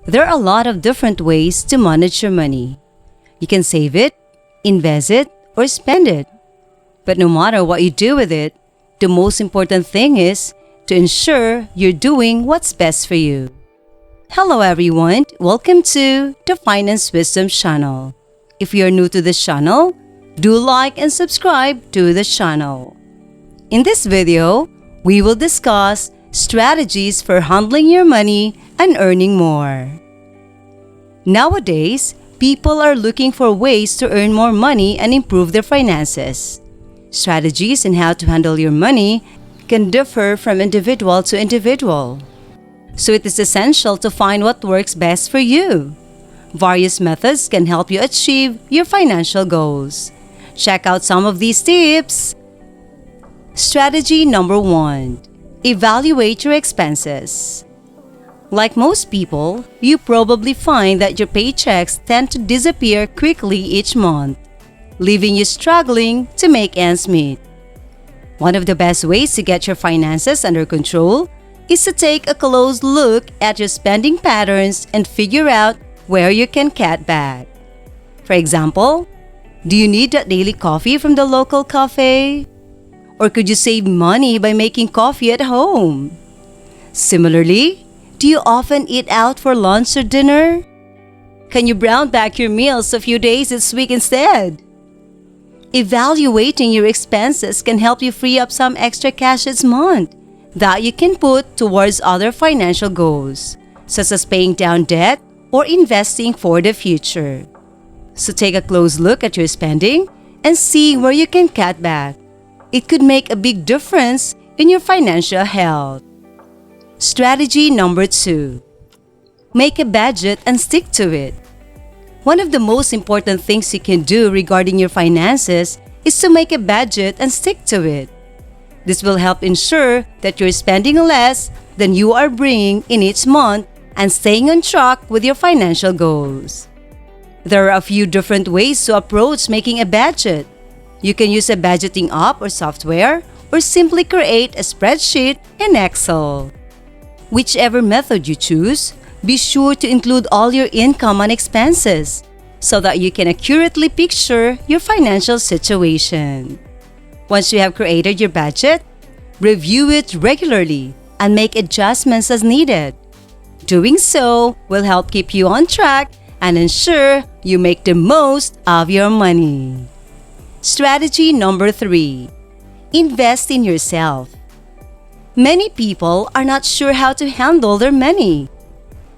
There are a lot of different ways to manage your money. You can save it, invest it, or spend it. But no matter what you do with it, the most important thing is to ensure you're doing what's best for you. Hello everyone, welcome to the Finance Wisdom channel. If you're new to this channel, do like and subscribe to the channel. In this video, we will discuss strategies for handling your money and earning more. Nowadays, people are looking for ways to earn more money and improve their finances. Strategies on how to handle your money can differ from individual to individual. So it is essential to find what works best for you. Various methods can help you achieve your financial goals. Check out some of these tips. Strategy number 1. Evaluate your expenses. Like most people, you probably find that your paychecks tend to disappear quickly each month, leaving you struggling to make ends meet. One of the best ways to get your finances under control is to take a close look at your spending patterns and figure out where you can cut back. For example, do you need that daily coffee from the local cafe? Or could you save money by making coffee at home? Similarly, do you often eat out for lunch or dinner? Can you round back your meals a few days this week instead? Evaluating your expenses can help you free up some extra cash each month that you can put towards other financial goals, such as paying down debt or investing for the future. So take a close look at your spending and see where you can cut back. It could make a big difference in your financial health. Strategy number 2. Make a budget and stick to it. One of the most important things you can do regarding your finances is to make a budget and stick to it. This will help ensure that you're spending less than you are bringing in each month and staying on track with your financial goals. There are a few different ways to approach making a budget. You can use a budgeting app or software, or simply create a spreadsheet in Excel. Whichever method you choose, be sure to include all your income and expenses so that you can accurately picture your financial situation. Once you have created your budget, review it regularly and make adjustments as needed. Doing so will help keep you on track and ensure you make the most of your money. Strategy number 3. Invest in yourself. Many people are not sure how to handle their money.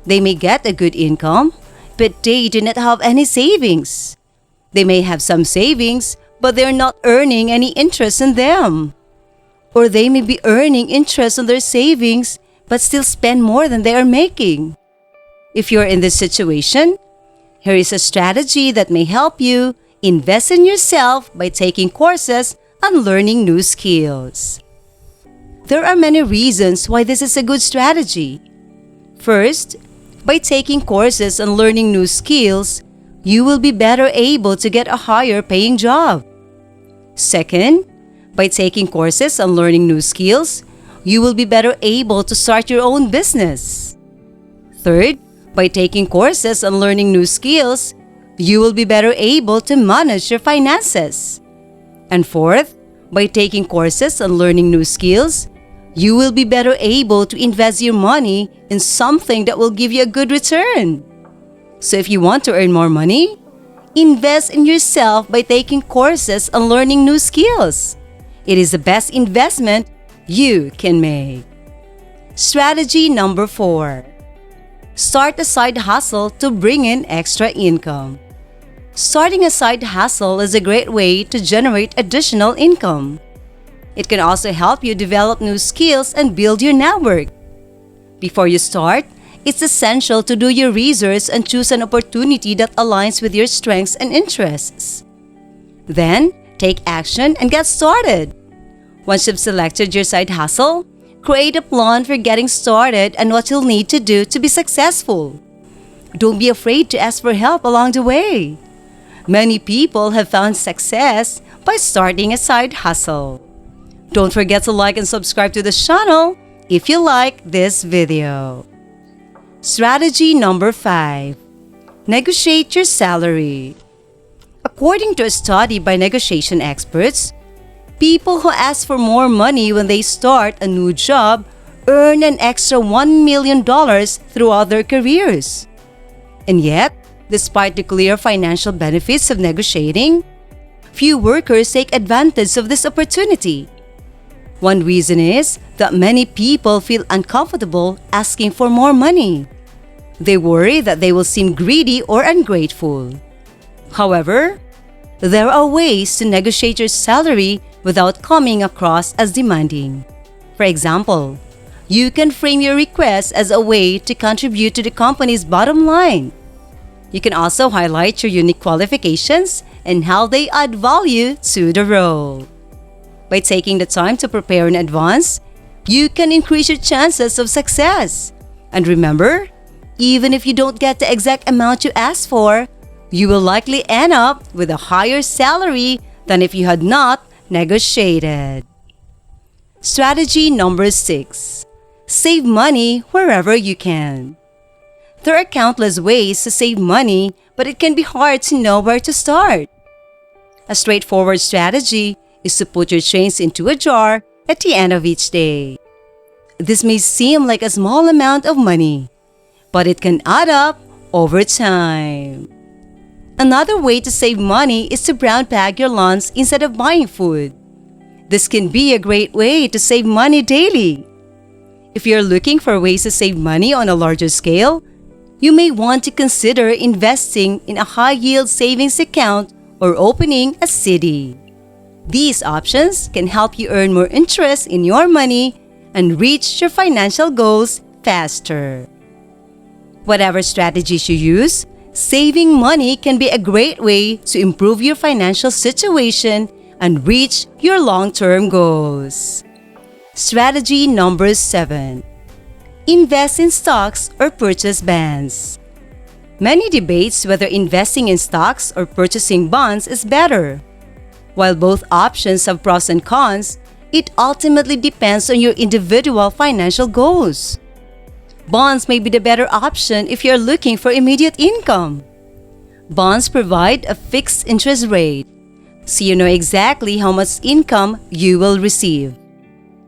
They may get a good income, but they do not have any savings. They may have some savings, but they're not earning any interest in them. Or they may be earning interest on their savings, but still spend more than they are making. If you're in this situation, here is a strategy that may help you invest in yourself by taking courses and learning new skills. There are many reasons why this is a good strategy. First, by taking courses and learning new skills, you will be better able to get a higher paying job. Second, by taking courses and learning new skills, you will be better able to start your own business. Third, by taking courses and learning new skills, you will be better able to manage your finances. And fourth, by taking courses and learning new skills, you will be better able to invest your money in something that will give you a good return. So if you want to earn more money, invest in yourself by taking courses and learning new skills. It is the best investment you can make. Strategy number 4. Start a side hustle to bring in extra income. Starting a side hustle is a great way to generate additional income. It can also help you develop new skills and build your network. Before you start, it's essential to do your research and choose an opportunity that aligns with your strengths and interests. Then, take action and get started. Once you've selected your side hustle, create a plan for getting started and what you'll need to do to be successful. Don't be afraid to ask for help along the way. Many people have found success by starting a side hustle. Don't forget to like and subscribe to the channel if you like this video. Strategy number 5. Negotiate your salary. According to a study by negotiation experts, people who ask for more money when they start a new job earn an extra $1 million throughout their careers. And yet, despite the clear financial benefits of negotiating, few workers take advantage of this opportunity. One reason is that many people feel uncomfortable asking for more money. They worry that they will seem greedy or ungrateful. However, there are ways to negotiate your salary without coming across as demanding. For example, you can frame your request as a way to contribute to the company's bottom line. You can also highlight your unique qualifications and how they add value to the role. By taking the time to prepare in advance, you can increase your chances of success. And remember, even if you don't get the exact amount you asked for, you will likely end up with a higher salary than if you had not negotiated. Strategy number 6. Save money wherever you can. There are countless ways to save money, but it can be hard to know where to start. A straightforward strategy is to put your change into a jar at the end of each day. This may seem like a small amount of money, but it can add up over time. Another way to save money is to brown bag your lunch instead of buying food. This can be a great way to save money daily. If you're looking for ways to save money on a larger scale, you may want to consider investing in a high-yield savings account or opening a CD. These options can help you earn more interest in your money and reach your financial goals faster. Whatever strategies you use, saving money can be a great way to improve your financial situation and reach your long-term goals. Strategy number 7. Invest in stocks or purchase bonds. Many debates whether investing in stocks or purchasing bonds is better. While both options have pros and cons, it ultimately depends on your individual financial goals. Bonds may be the better option if you're looking for immediate income. Bonds provide a fixed interest rate, so you know exactly how much income you will receive.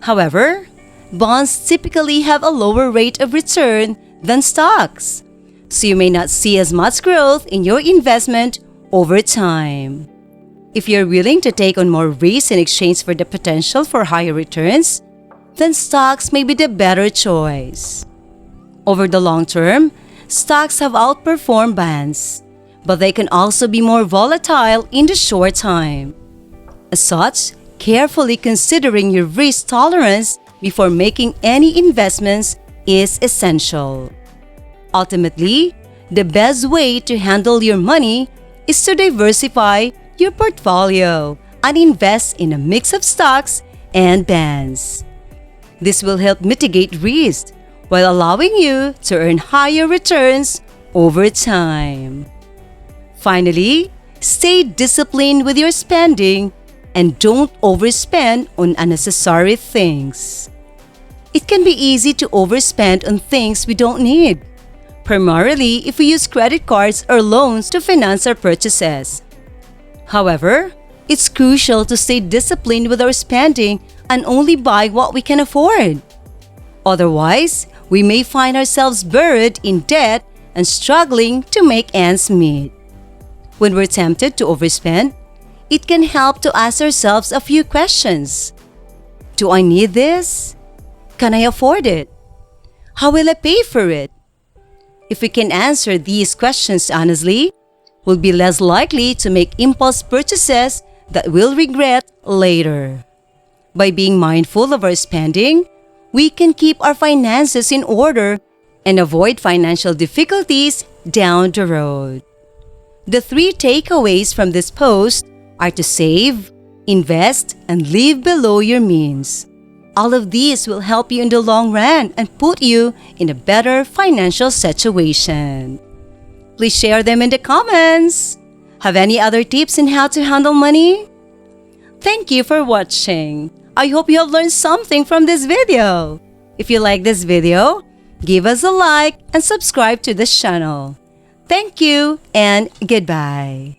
However, bonds typically have a lower rate of return than stocks, so you may not see as much growth in your investment over time. If you're willing to take on more risk in exchange for the potential for higher returns, then stocks may be the better choice. Over the long term, stocks have outperformed bonds, but they can also be more volatile in the short time. As such, carefully considering your risk tolerance before making any investments is essential. Ultimately, the best way to handle your money is to diversify your portfolio and invest in a mix of stocks and bonds. This will help mitigate risk while allowing you to earn higher returns over time. Finally, stay disciplined with your spending and don't overspend on unnecessary things. It can be easy to overspend on things we don't need, primarily if we use credit cards or loans to finance our purchases. However, it's crucial to stay disciplined with our spending and only buy what we can afford. Otherwise, we may find ourselves buried in debt and struggling to make ends meet. When we're tempted to overspend, it can help to ask ourselves a few questions. Do I need this? Can I afford it? How will I pay for it? If we can answer these questions honestly, we'll be less likely to make impulse purchases that we'll regret later. By being mindful of our spending, we can keep our finances in order and avoid financial difficulties down the road. The 3 takeaways from this post are to save, invest, and live below your means. All of these will help you in the long run and put you in a better financial situation. Please share them in the comments. Have any other tips on how to handle money? Thank you for watching. I hope you have learned something from this video. If you like this video, give us a like and subscribe to this channel. Thank you and goodbye.